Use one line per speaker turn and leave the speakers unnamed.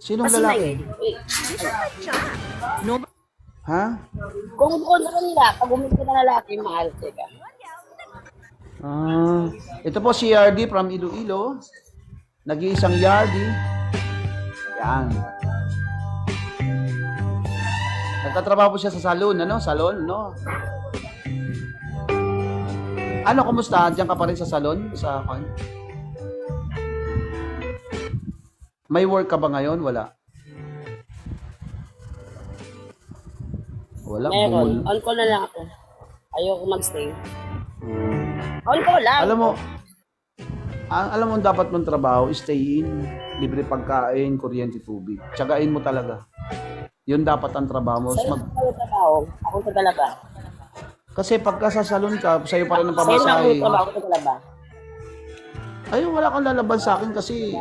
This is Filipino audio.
Sinong
Kasi
lalaki?
No,
Ha?
kung kontra nila, pag umit ka na lalaki, mahal ka.
Ah, ito po si Yardi from Iloilo. Nag-iisang Yardi. Yan. Nagtatrabaho po siya sa salon, ano? Salon, no? Ano, kumusta? Diyan ka pa rin sa salon? Sa kan? May work ka ba ngayon? Wala. Wala.
Meron.
Bungol.
On call na lang ako. Ayoko magstay. On call lang.
Alam mo, alam mo dapat mong trabaho, stay in, libre pagkain, kuryente, tubig. Tsagain mo talaga. Yun dapat ang trabaho mo.
Sa'yo na kayo trabaho. Ako tagalaba.
Kasi pagka sa salon ka, sa'yo pa rin ang
Sa'yo na ako
pamasahe.
trabaho. Ako tagalaba.
Ay, wala kang lalaban sa akin kasi